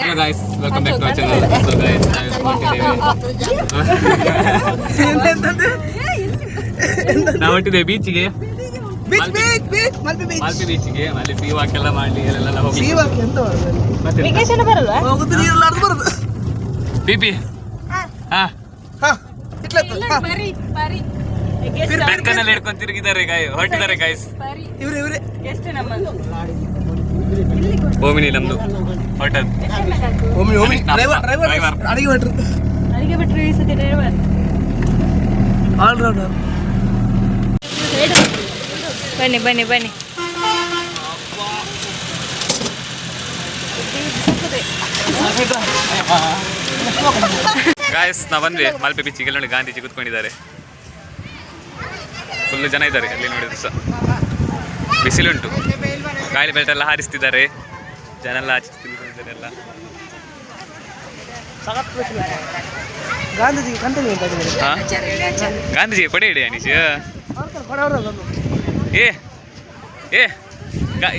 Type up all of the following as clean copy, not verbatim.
Hello guys, welcome back to our channel. So guys, ನಾವು ಹೊಟ್ಟಿದ್ದೇವೆ ಬೀಚ್ಗೆ, ಮಲ್ಪೆ ಬೀಚ್ಗೆ. ಅಲ್ಲಿ sea walk ಎಲ್ಲ ಮಾಡಿ ಅಲ್ಲೆಲ್ಲ ಹೋಗಿ ಪಿಪಿ ಬೆಂಕನಲ್ಲಿ ಹಿಡ್ಕೊಂಡು ತಿರುಗಿದ್ದಾರೆ ಹೊರಟಿದ್ದಾರೆ ಗಾಯ್ಸ್. ಓಮಿನಿ ನಮ್ದು ಹೋಟೆಲ್ ಆಲ್ರೌಂಡರ್. ಬನ್ನಿ ಬನ್ನಿ ಬನ್ನಿ. ಗಾಯ್ಸ್ ನಾವು ಬಂದ್ವಿ ಮಲ್ಪೆ ಬೀಚಿಗೆ. ನೋಡಿ ಗಾಂಧೀಜಿ ಕೂತ್ಕೊಂಡಿದ್ದಾರೆ, ಫುಲ್ ಜನ ಇದ್ದಾರೆ ಅಲ್ಲಿ ನೋಡಿದ್ರು ಸಹ. ಬಿಸಿಲುಂಟು, ಗಾಳಿ ಬೆಲ್ಟ್ ಎಲ್ಲ ಹಾರಿಸ್ತಿದ್ದಾರೆ, ಜನ ಎಲ್ಲ ಆಚೆ ತಿಳ್ಕೊಂಡಿದ್ದಾರೆ ಎಲ್ಲ. ಗಾಂಧೀಜಿಗೆ ಕೊಡೆ ಹಿಡಿ ಅನೀಶ್. ಏ ಏ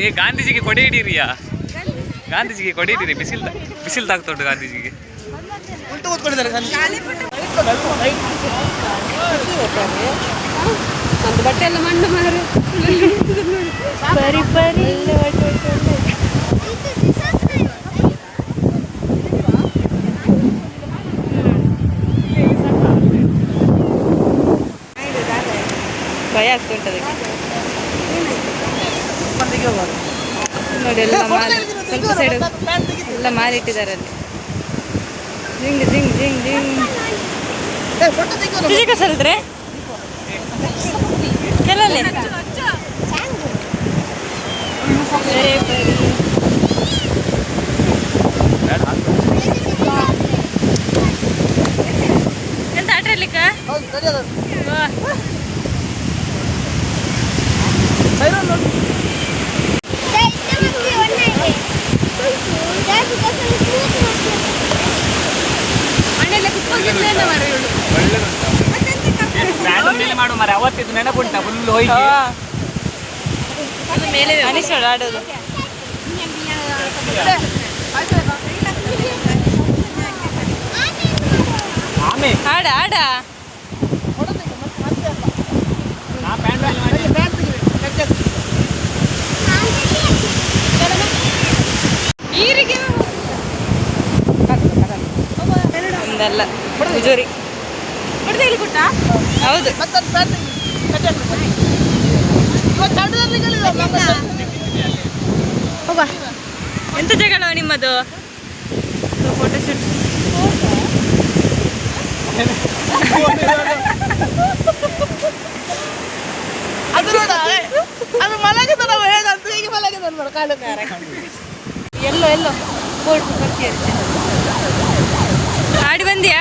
ಏ ಗಾಂಧೀಜಿಗೆ ಕೊಡೆ ಹಿಡೀರಿಯಾ, ಗಾಂಧೀಜಿಗೆ ಕೊಡೆ ಹಿಡೀರಿ. ಬಿಸಿಲು ತಾಗ್ತುಂಟು ಗಾಂಧೀಜಿಗೆ. ಬಟ್ಟೆ ಎಲ್ಲ ಮಣ್ಣು ಮಾರು ಬರಿ ಬರಿ. ಭಯ ಆಗ್ತುಂಟು ನೋಡಿ. ಎಲ್ಲ ಸ್ವಲ್ಪ ಸೈಡ್ ಎಲ್ಲ ಮಾರಿಟ್ಟಿದ್ದಾರೆ ಅಲ್ಲಿ. ಜಿಂಗ್ ಜಿಂಗ್ ಜಿಂಗ್ ಜಿಂಗ್ ಸರಿದ್ರೆ ಕೆಲಲ್ಲಿ ಎಂತ ಆಟ ಆಡ್ಲಿಕ್ಕ ಮೇಲೆ ಮಾಡು ಮಾರೆ. ಅವತ್ತಿದ್ದು ನೆನಪುಂಟ ಫುಲ್ ಹೋಗಿ ಮೇಲೆ ಅನಿಸೋಣ ಆಡೋದು. ಆಡ ಆಡ ಒಂದಲ್ಲ ಮುಜೂರಿ ಹೌದು. ಎಂತ ಜಗಳ ನಿಮ್ಮದು? ಫೋಟೋ ಶೂಟ್ ಎಲ್ಲೋ ಎಲ್ಲೋ ಆಡಿ ಬಂದ್ಯಾ?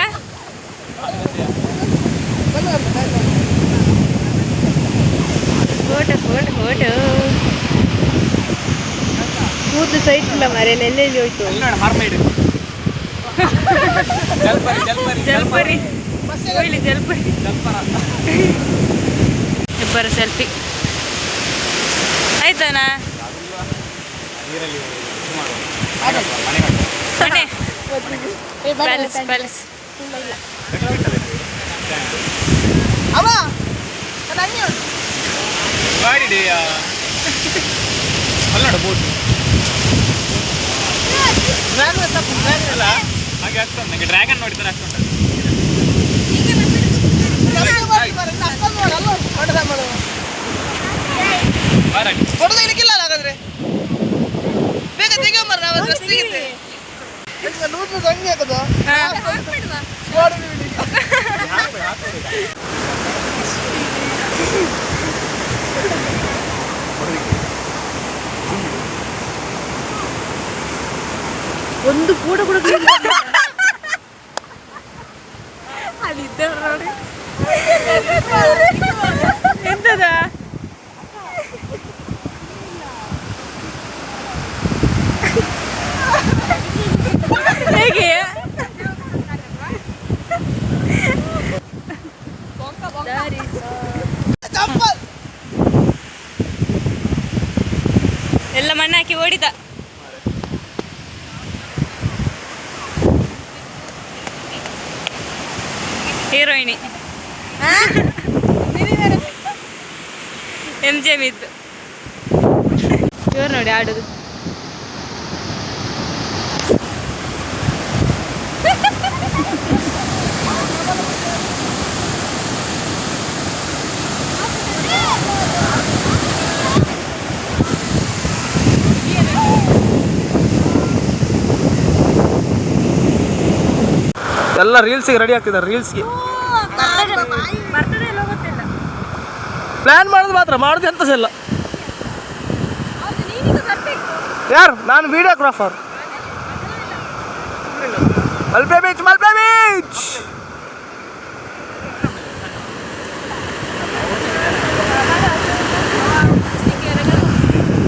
ಫೋಟೋ ಫೋಟೋ ಫೋಟೋ ಕೂತು ಸೈಟ್ ಇಲ್ಲ ಮರೆಯಲ್ಲಿ ಎಲ್ಲೆಲ್ಲಿ ಹೋಯ್ತು. ಜಲ್ಪರಿ ಜಲ್ಪರಿ ಇಬ್ಬರು ಸೆಲ್ಫಿ ಆಯ್ತಾನಾ? ಮನೆ ಪ್ಯಾಲೇಸ್ ಪ್ಯಾಲೇಸ್ ಬೋಟ್ ಹಾಗೆ ಆಗ್ತದೆ. ನನಗೆ ಡ್ರ್ಯಾಗನ್ ನೋಡಿದ್ರೆ ಆಗ್ತುಂಟು. ಫೋಟೋ ತೆಗಿಲಿಕ್ಕಿಲ್ಲ ಹಾಗಾದ್ರೆ ಬೇಗ ತೆಗಿಯೋ ಮರ. ಹಂಗೆ ಹಾಕೋದು ಒಂದು ಫೋಟೋ ಕೂಡ ಅದಿದ್ದ ನೋಡಿ ಎಂತದ ಹೇಗೆ ಎಲ್ಲ ಮಣ್ಣಾಕಿ ಓಡಿದ. ಹೀರೋಯಿನಿ MGM ಇದ್ದು ಇವ್ರು ನೋಡಿ ಆಡೋದು. ಎಲ್ಲ ರೀಲ್ಸಿಗೆ ರೆಡಿ ಆಗ್ತಿದ್ದಾರೆ. ರೀಲ್ಸ್ಗೆ ಪ್ಲಾನ್ ಮಾಡೋದು ಮಾತ್ರ, ಮಾಡೋದು ಎಂತ ಸಹ ಇಲ್ಲ. ಯಾರು? ನಾನು videographer. Malpe beach, Malpe beach.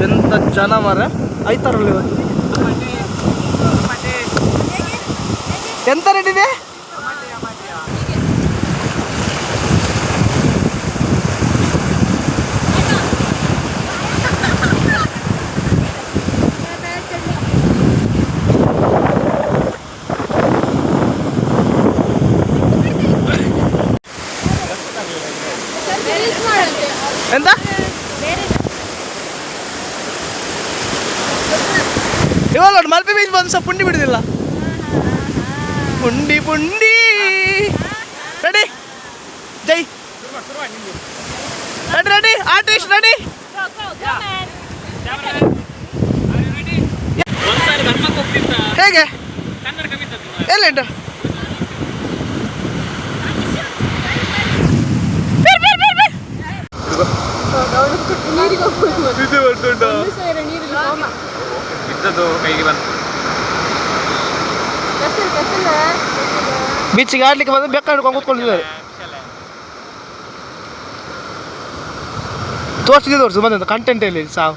ಎಂತ ಜನ ಮರ ಐತಾರಲ್ಲಿ ಇವತ್ತು. ಎಂತ ರೆಡಿದೆ? ಎಂತ ಇವಾಗ ಮಲ್ಪೆ ಬೀಚ್ ಬಂದು ಸ್ವಲ್ಪ ಪುಂಡಿ ಬಿಡುದಿಲ್ಲ. ಪುಂಡಿ ಪುಂಡಿ ರೆಡಿ. ಜೈ ರೆಡಿ ರೆಡಿ ಆರ್ಟಿಸ್ಟ್ ರೆಡಿ. ಹೇಗೆ ಎಲ್ಲ ಉಂಟು? ಬಿದ್ದದು ಕೈಗೆ ಬಂತು. ಬೀಚಿಗೆ ಆಡ್ಲಿಕ್ಕೆ ಬಂದು ಬೆಕ್ಕ ಹಿಡ್ಕೊಂಡು ಕೂತ್ಕೊಂಡಿದ್ದಾರೆ. ತೋರಿಸಿದ್ದೆ ತೋರಿಸು ಬಂದ ಕಂಟೆಂಟ್ ಇಲ್ಲಿ ಸಾವು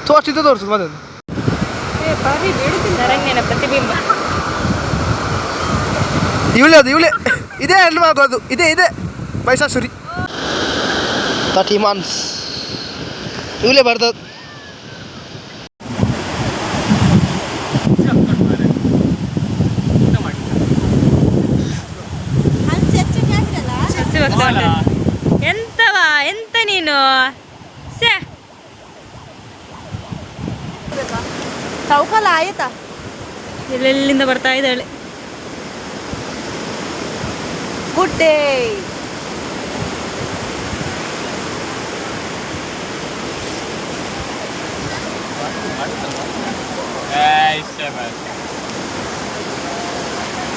ತೋರಿಸಿದ್ದೆ ತೋರಿಸು ಬಂದ ನರಂಗಿನ ಪ್ರತಿಬಿಂಬ. ಇವಳೆ ಅದು ಇವಳೆ ಇದೇ ಹೆಣ್ಣು ಆಗೋದು. ಇದೇ ಇದೆ ಮೈಸಾಸುರಿ 30 months ಇವಳೆ ಬರ್ತದ. ಎಂತವಾ ಎಂತ ನೀನು ಸೇ ಚೌಕಲ ಆಯ್ತಾ? ಎಲ್ಲೆಲ್ಲಿಂದ ಬರ್ತಾ ಇದ್ದಾಳೆ. Good day.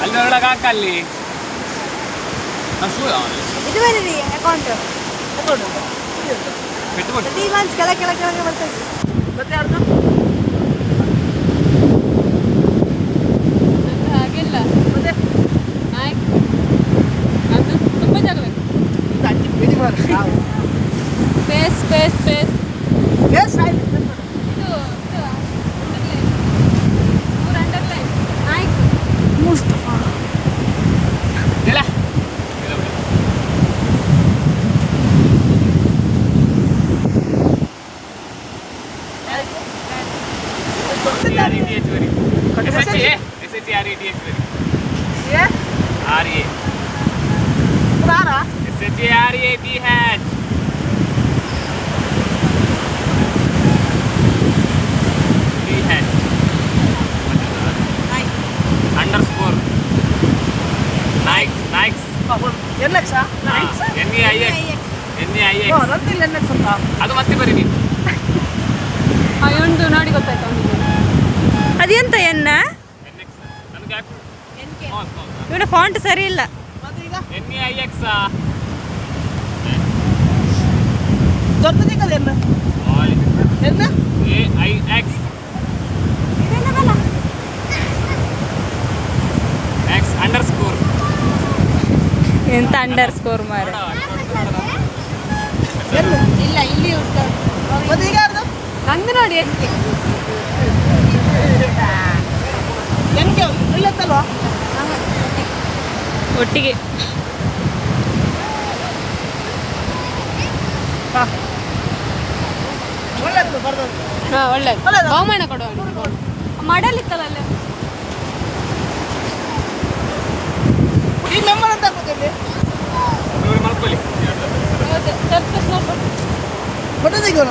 ಅಲ್ಲಿ ಒಳಗೆ ಹಾಕಲ್ಲಿ ಇದು ಬರೀ ಅಕೌಂಟ್ ಬಿಟ್ಬಿಟ್ಟು 3 months ಕೆಳಗೆ ಬರ್ತದೆ. ಮತ್ತೆ ಯಾರ್ದು? ಹಾಗೆಲ್ಲ ಅದು ತುಂಬ ಜಾಗ ಬೇಕು. ಸ್ಪೇಸ್ ಸ್ಪೇಸ್ ಸ್ಪೇಸ್ ಇದು ಅಂಡರ್ಲೈನ್ ನಾಯ್ಕ್ ಮುಸ್ತಫಾ. ಇಲ್ಲ ಅಂಡರ್ಸ್ಕೋರ್ ಅದು ಮತ್ತೆ ಬರೀ ನೀವು ಒಂದು ನೋಡಿ ಗೊತ್ತಾಯ್ತು ಅವನಿಗೆ. ಅದೆಂತ ಎನ್ನ ಇವನ ಫಾಂಟ್ ಸರಿ ಇಲ್ಲ. NEIX ದೊಡ್ಡದೇ ಕದ ಎನ್ನ AIX X ಅಂಡರ್ಸ್ಕೋರ್. ಎಂತ ಅಂಡರ್ಸ್ಕೋರ್ ಮಾರ ಇಲ್ಲ ಇಲ್ಲಿ ಉಂಟು. ಮತ್ತೆ ಈಗ ಯಾರ್ದು? ನಂದು ನೋಡಿ ಎಂಕೆ ಎಂಕೆ ಇಲ್ಲತ್ತಲ್ವಾ ಒಟ್ಟಿಗೆ. ಒಳ್ಳೆದು ಬರ್ದದ್ದು. ಹಾಂ ಒಳ್ಳೆ ಬಹುಮಾನ ಕೊಡುವ ಮಾಡಲಿಕ್ಕಲ್ಲ ಅಲ್ಲೇ ಈ ಮೆಂಬರ್ ಅಂತ ಹಾಕೋದಲ್ಲಿ ಮಲ್ಕೊಳ್ಳಿ. ಫೋಟೋ ತೆಗಿಯೋಣ.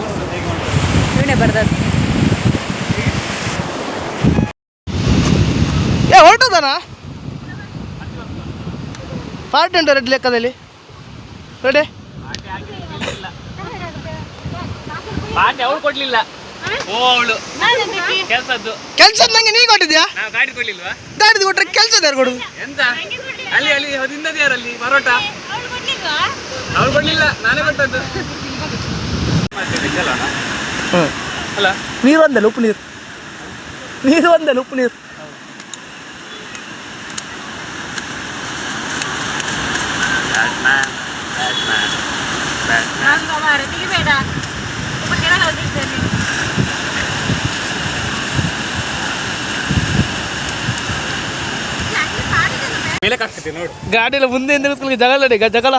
ಇವನೇ ಬರ್ದದ್ದು. ಹೊರಟೋದಾನ ಪಾರ್ಟಿ ಉಂಟು ರೆಡ್ ಲೆಕ್ಕದಲ್ಲಿ ರೆಡಿ ಪಾಟಿ ಅವಳು ಕೊಡ್ಲಿಲ್ಲ. ಓ ಅವಳು ಕೆಲ್ಸದ್ದು ಕೆಲ್ಸ ನಂಗೆ ನೀ ಕೊಟ್ಟಿದ್ಯಾ? ನಾವು ಗಾಡಿ ಕೊಡ್ಲಿಲ್ವಾ? ಗಾಡಿ ಕೊಟ್ರೆ ಕೆಲ್ಸದ ಯಾರು ಕೊಡುದು? ಎಂತ ಅಲ್ಲಿ ಅಲ್ಲಿ ಹಿಂದದ ಯಾರಲ್ಲಿ ಪರೋಟ ಅವಳು ಕೊಡ್ಲಿಲ್ಲ, ನಾನೇ ಕೊಟ್ಟದ್ದು. ಅಲ್ಲ ನೀರು ಒಂದಲ್ಲ ಉಪ್ಪು ನೀರು, ನೀರು ಒಂದಲ್ಲ ಉಪ್ಪು ನೀರು. ಮೇಲೆ ಕಾಗ್ತದೆ ನೋಡು. ಗಾಡಿಯಲ್ಲಿ ಮುಂದೆ ಜಗಳ ಜಗಳ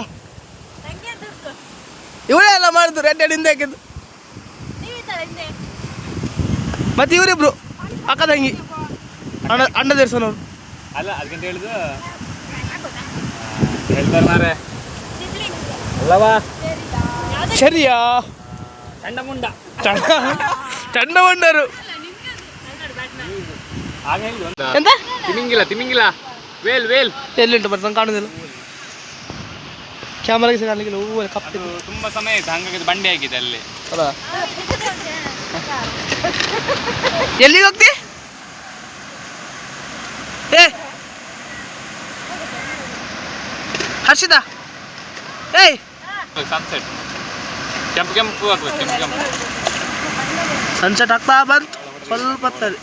ಇವಳೇ ಎಲ್ಲ ಮಾಡಿದ್ದು ರೆಡ್ ಹಿಂದೆ ಹಾಕಿದ್ದು. ಮತ್ತೆ ಇವರಿಬ್ರು ಅಕ್ಕ ತಂಗಿ ಅಣ್ಣ ದೇರ್ಸನವ್ರು. ಅಲ್ಲ ಅದಕ್ಕಿಂತ ಹೇಳುದು ಹೇಳ್ತಾರೆ ಮಾರೆ ಅಲ್ಲವಾ? ಸರಿಯಾ? ಚಂಡ ಮುಂಡ ಚಂಡಮಂಡರು ಆಗ ಹೇಳುದು ಎಂತ ತಿಮಿಂಗಿಲ ವೇಲ್ ವೇಲ್ ಎಲ್ಲಿಂಟು ಬರ್ತ ನಂಗೆ ಕಾಣುದಿಲ್ಲ, ಕ್ಯಾಮರಾಗೆ ಸಹ ಕಾಣಲಿಕ್ಕಿಲ್ಲ. ಹೂವು ಕಪ್ಪು ಅದು ತುಂಬಾ ಸಮಯ ಆಯ್ತು, ಹಂಗಾಗಿ ಬಂಡೆ ಆಗಿದೆ ಅಲ್ಲಿ. ಹೌದಾ? ಎಲ್ಲಿಗೆ ಹೋಗ್ತಿ? ಏ ಹರ್ಷಿತಾ, ಏಯ್ ಸನ್ಸೆಟ್ ಕೆಂಪು ಕೆಂಪು ಆಗ್ಬೇಕು, ಕೆಂಪು ಕೆಂಪು ಸನ್ಸೆಟ್ ಆಗ್ತಾ ಬಂತು ಸ್ವಲ್ಪ ಹೊತ್ತಲ್ಲಿ.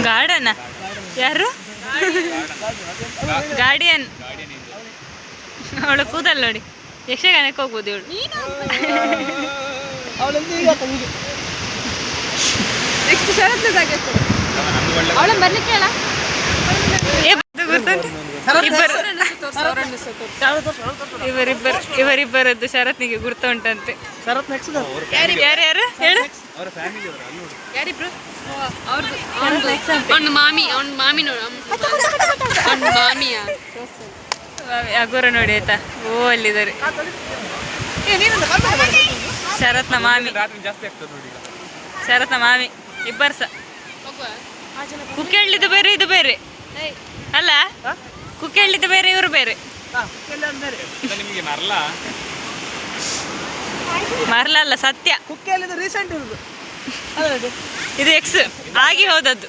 ಗಾರ್ಡನ್ ಯಾರು? ಗಾರ್ಡಿಯನ್. ಅವಳು ಕೂದಲ್ ನೋಡಿ, ಯಕ್ಷಗಾನಕ್ಕೆ ಹೋಗ್ಬೋದು ಇವಳು. ಅವಳ ಬರ್ಲಿಕ್ಕೆ ಹೇಳ. ಇವರಿಬ್ಬರದ್ದು ಶರತ್ನಿಗೆ ಗುರ್ತ ಉಂಟಂತೆ. ಯಾರ್ಯಾರು ಹೇಳು? ಅಗೋರ ನೋಡಿ ಆಯ್ತಾ. ಓ ಅಲ್ಲಿದ್ದಾರೆ ಶರತ್ನ ಮಾಮಿ. ಶರತ್ನ ಮಾಮಿ ಇಬ್ಬರು ಸಹ. ಕುಕ್ಕೆ ಹೇಳಿದ್ದು ಬೇರೆ ಇದು ಬೇರೆ ಅಲ್ಲ? ಕುಕ್ಕೆ ಹೇಳಿದ್ದು ಬೇರೆ ಇವರು ಬೇರೆ. ನಿಮಗೆ ಮರಲ ಮರಲ ಅಲ್ಲ, ಸತ್ಯ. ಕುಕ್ಕೆಯಲ್ಲಿ ರೀಸೆಂಟ್ ಇರುದು ಇದು ಎಕ್ಸ್ ಆಗಿ ಹೋದದ್ದು.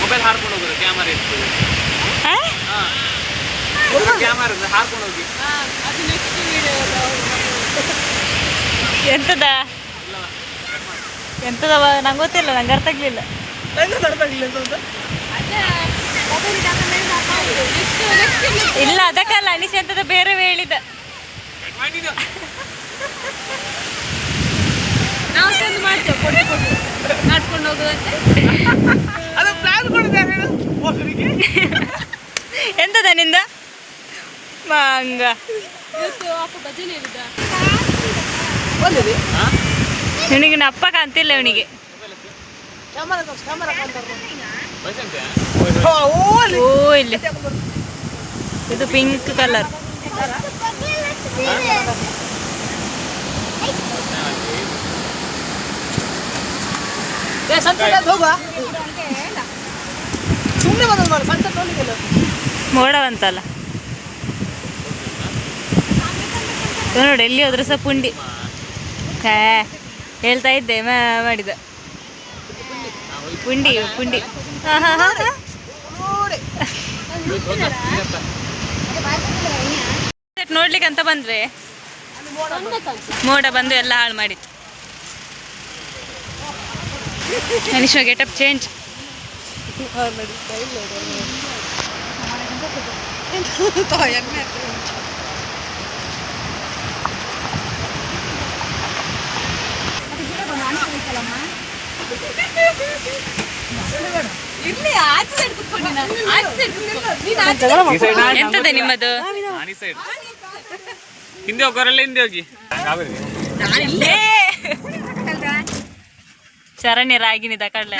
ಮೊಬೈಲ್ ಹಾರ್ಕೊಂಡು ಹೋಗುದು, ಕ್ಯಾಮರಾ ಇರ್ತದೆ. ಕ್ಯಾಮರಾ ಹಾರ್ಕೊಂಡು ಹೋಗಿ. ಎಂತದ ಎಂತದವ ನಂಗೆ ಗೊತ್ತಿಲ್ಲ, ನಂಗೆ ಅರ್ಥ ಆಗ್ಲಿಲ್ಲ. ಇಲ್ಲ ಅದಕ್ಕಲ್ಲ, ಅನಿಶ್ ಎಂತದ ಬೇರೆ ಹೇಳಿದ. ನಾವು ತಂದು ಮಾಡ್ತೇವೆ ನಡ್ಕೊಂಡು ಹೋಗುದಂತೆ. ಎಂತದ ನಿಂದ ಹಂಗ ಇವನಿಗೆ ಅಪ್ಪ ಕಾಣ್ತಿಲ್ಲ. ಇವನಿಗೆ ಓ ಇಲ್ಲಿ ಇದು ಪಿಂಕ್ ಕಲರ್. ಮೋಡವಂತಲ್ಲ ನೋಡಿ, ಎಲ್ಲಿ ಹೋದ್ರೆ ಸಹ ಪುಂಡಿ. ಹೇಳ್ತಾ ಇದ್ದೆ ಮಾಡಿದ ಪುಂಡಿ ಪುಂಡಿ. ನೋಡ್ಲಿಕ್ಕೆ ಅಂತ ಬಂದ್ರೆ ಮೋಡ ಬಂದು ಎಲ್ಲ ಹಾಳು ಮಾಡಿತ್ತು. ಅನಿಶ್ವ ಗೆಟಪ್ ಚೇಂಜ್. ಎಂತದೆ ನಿಮ್ಮದು? ಹಿಂದೆ ಹೋಗೋರೆಲ್ಲ ಹಿಂದೆ ಹೋಗಿ. ಚರಣಿ ರಾಗಿನಿ ತಕೊಳ್ಳ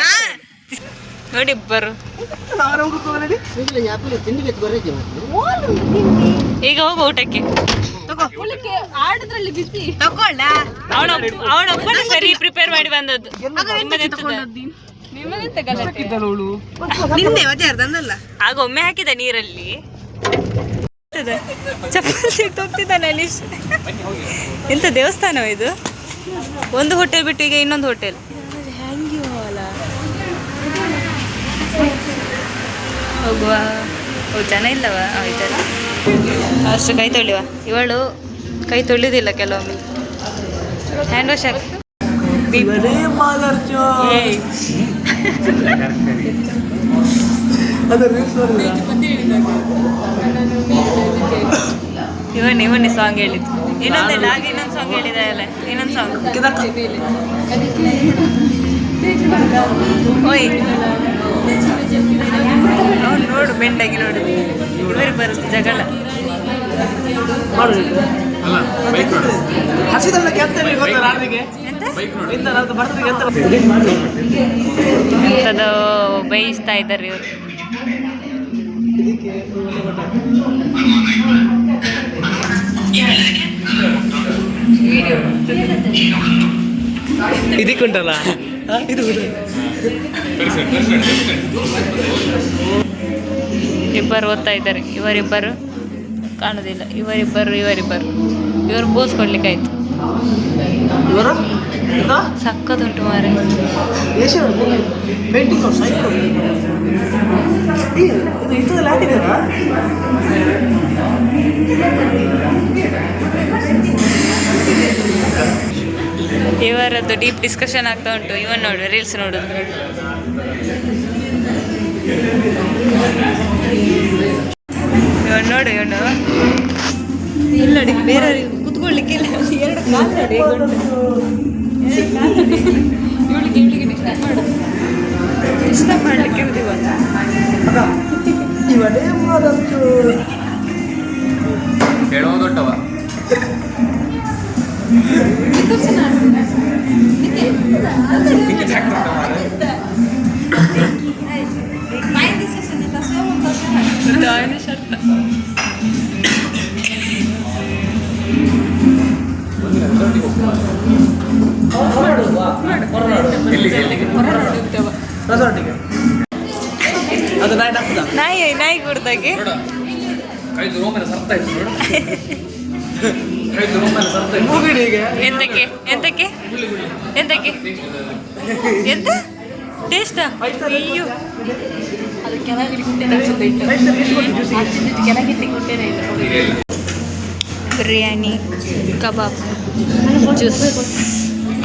ನೋಡಿ ಇಬ್ಬರು. ಈಗ ಹೋಗು ಊಟಕ್ಕೆ. ಅವನೊಬ್ಬನೇ ಸರಿ ಪ್ರಿಪೇರ್ ಮಾಡಿ ಬಂದದ್ದು. ಆಗ ಒಮ್ಮೆ ಹಾಕಿದ ನೀರಲ್ಲಿ ಚಪ್ಪಲಿ ತೊಟ್ಟಿದ್ದಾನೆ ಅನೀಶ್. ಎಂತ ದೇವಸ್ಥಾನವ ಇದು? ಒಂದು ಹೋಟೆಲ್ ಬಿಟ್ಟು ಈಗ ಇನ್ನೊಂದು ಹೋಟೆಲ್. ಹೋಗುವ. ಜನ ಇಲ್ಲವ ಆಯ್ತಲ್ಲ. ಅಷ್ಟು ಕೈ ತೊಳಿವ. ಇವಳು ಕೈ ತೊಳಿದಿಲ್ಲ ಕೆಲವೊಮ್ಮೆ. ಹ್ಯಾಂಡ್ ವಾಶ್ ಹಾಕಿ. ಇವನೇ ಸಾಂಗ್ ಹೇಳಿದ್ದು. ಇನ್ನೊಂದಿಲ್ಲ, ಆಗ ಇನ್ನೊಂದು ಸಾಂಗ್ ಹೇಳಿದೆ ಅಲ್ಲ. ಇನ್ನೊಂದು ಸಾಂಗ್ ಓಯ್ ಅವ್ನು ನೋಡು ಬೆಂಡಾಗಿ ನೋಡು. ಇವರಿಗೆ ಬರುತ್ತೆ ಜಗಳ. ಎಂಥದೋ ಬಯಸ್ತಾ ಇದ್ದಾರೆ ಇವರು. ಇದಕ್ಕುಂಟಲ್ಲ ಇದು ಇಬ್ಬರು ಓದ್ತಾ ಇದ್ದಾರೆ. ಇವರಿಬ್ಬರು ಕಾಣುದಿಲ್ಲ. ಇವರಿಬ್ಬರು ಇವರು ಪೋಸ್ ಕೊಡ್ಲಿಕ್ಕಾಯ್ತು. ಸಕ್ಕದುಂಟು ಮಾರೆ. ಇವರದ್ದು ಡೀಪ್ ಡಿಸ್ಕಷನ್ ಆಗ್ತಾ ಉಂಟು. ಇವನ್ ನೋಡು, ರೀಲ್ಸ್ ನೋಡುದು. ಇವನು ನೋಡು, ಇವನು ಇಲ್ಲ ನೋಡಿ, ಬೇರೆ ಕುತ್ಕೊಳ್ಳಿಕ್ಕೆ ಇಲ್ಲ. ಎರಡು ಕಾಲು ನೋಡಿ ಇವಳಿಗೆ ಡಿಸ್ಟರ್ಬ್ ಮಾಡು. ಡಿಸ್ಟರ್ಬ್ ಮಾಡ್ಲಿಕ್ಕೆ ಇರುದಿವಲ್ಲ. ದೊಡ್ಡವ ನಾಯಿ ಕುಡ್ದಾಗೆ ಎಂತಕ್ಕೆ ಎಂತಕ್ಕೆ ಎಂತಕ್ಕೆ ಎಂತ ಟೇಸ್ಟಾ? ಅಯ್ಯೋ ಅದು ಬಿರಿಯಾನಿ, ಕಬಾಬ್, ಜ್ಯೂಸ್,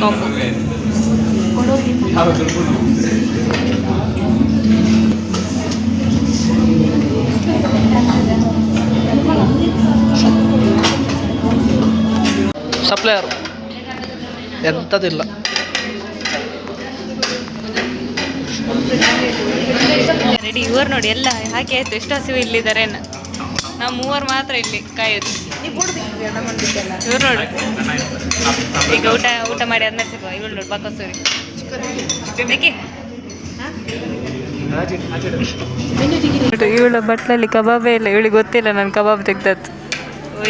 ಕಾಂಬೋ. ಸಪ್ಲೈಯರ್ ಎಂಥದಿಲ್ಲ. ರೆಡಿ. ಇವರು ನೋಡಿ ಎಲ್ಲ ಹಾಕಿ ಆಯ್ತು. ಎಷ್ಟು ಹಸಿವು ಇಲ್ಲಿದ್ದಾರೆ. ನಾವು ಮೂವರು ಮಾತ್ರ ಇಲ್ಲಿ ಕಾಯೋದು. ಇವ್ರು ನೋಡಿ ಈಗ ಊಟ ಮಾಡಿ ಆದ್ಮೇಲೆ ಸಿಗುವ. ಇವಳು ನೋಡಿ ಬಾಕಸೂರಿ. ಇವಳ ಬಟ್ಲಲ್ಲಿ ಕಬಾಬೇ ಇಲ್ಲ. ಇವಳಿಗೆ ಗೊತ್ತಿಲ್ಲ ನಾನು ಕಬಾಬ್ ತೆಗ್ದದ್ದು.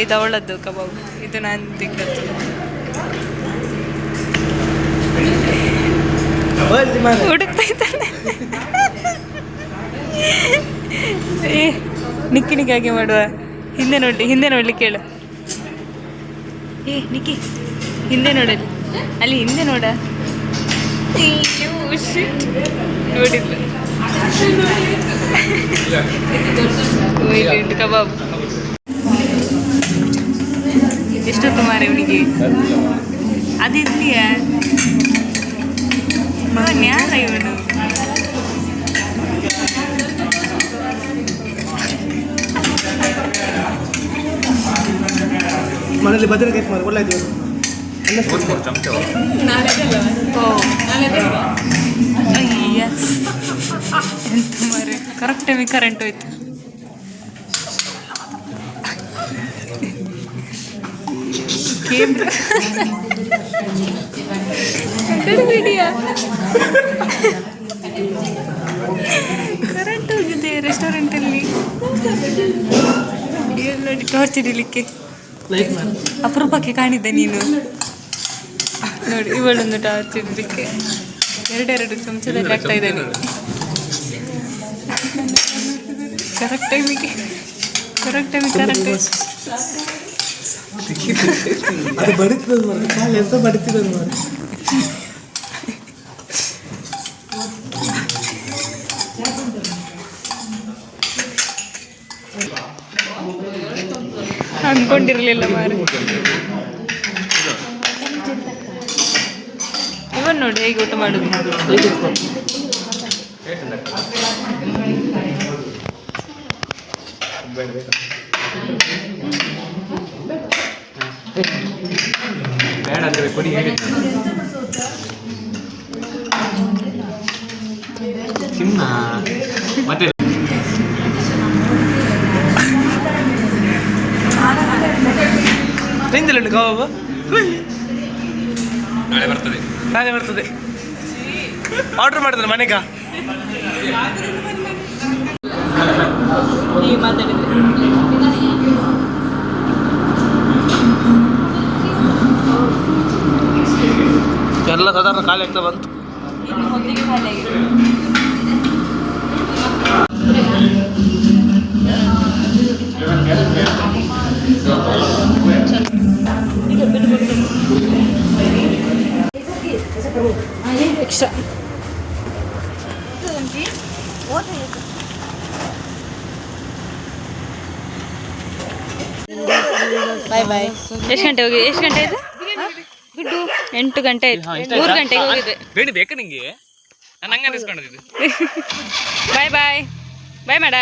ಇದು ಅವಳದ್ದು ಕಬಾಬ್, ಇದು ನಾನು ತೆಗ್ದದ್ದು. ಹುಡುಕ್ತಾ ಇದ್ದಾನೆ. ಏ ನಿಕ್ಕಿನಿಗೆ ಮಾಡುವ. ಹಿಂದೆ ನೋಡ್ಲಿಕ್ಕೆ ಹೇಳು. ಏ ನಿಕ್ಕಿ ಹಿಂದೆ ನೋಡಲಿ. ಅಲ್ಲಿ ಹಿಂದೆ ನೋಡ. ನೋಡಿದ್ದು ಕಬಾಬ್. ಎಷ್ಟೊತ್ತು ಮಾರ ಇವನಿಗೆ ಅದಿರ್ತೀಯ. ಯಾರ ಇವನು? ಮನೇಲಿ ಬದನೆಕಾಯಿ ಮಾಡಿ ಒಳ್ಳೆದು. ಅಯ್ಯ ಎಂತ ಮಾರೆ, ಕರೆಕ್ಟ್ ಟೈಮಿಗೆ ಕರೆಂಟ್ ಹೋಯ್ತು. ಕೇಂದ್ರ ಬಿಡಿಯಾ ಕರೆಂಟ್ ಹೋಗಿದೆ ರೆಸ್ಟೋರೆಂಟಲ್ಲಿ. ಏನು ನೋಡಿ ಟಾರ್ಚ್ ಹಿಡಿಲಿಕ್ಕೆ ಅಪರೂಪಕ್ಕೆ ಕಾಣಿದ್ದೆ ನೀನು. ನೋಡಿ ಇವಳೊಂದು ಟಾರ್ಚ್ ಹಿಡಲಿಕ್ಕೆ ಎರಡೆರಡು ಚಮಚದಲ್ಲಿ ಆಗ್ತಾ ಇದ್ದಾನೆ. ಕರೆಕ್ಟ್ ಟೈಮಿಗೆ ಕರೆಕ್ಟ್ ಅದು ಬಡಿತದ ಕಾಲು ಎಂತ ಬಡಿತದ ಅನ್ಕೊಂಡಿರ್ಲಿಲ್ಲ ಮಾರು. ಇವನ್ ನೋಡಿ ಹೇಗೆ ಊಟ ಮಾಡುದು. ಬೇಡ ಅಂದ್ರೆ ಕೊಡಿ ಚಿನ್ನ ಮತ್ತೆ ನಿಂದಿಲ್ಲ ಕಬಾಬ್ ನಾಳೆ ಬರ್ತದೆ. ಆರ್ಡರ್ ಮಾಡಿದ್ರೆ ಮನೆಗ ಎಲ್ಲ ಸಾಧಾರಣ ಖಾಲಿ ಆಗ್ತಾ ಬಂತು. ಎಕ್ಸ್ಟ್ರಾ ಬಾಯ್. ಎಷ್ಟು ಗಂಟೆ ಆಯ್ತು? ಗುಡ್ಡು 8 ಗಂಟೆ ಆಯ್ತು. 3 ಗಂಟೆಗೆ ಹೋಗಿದ್ದೆ. ಬೇಡಿ ಬೇಕಾ ನಿಂಗೆ? ನಾನು ಹಂಗೆ ಅನಿಸ್ಕೊಂಡಿದ್ದೆ. ಬಾಯ್ ಮಾಡ.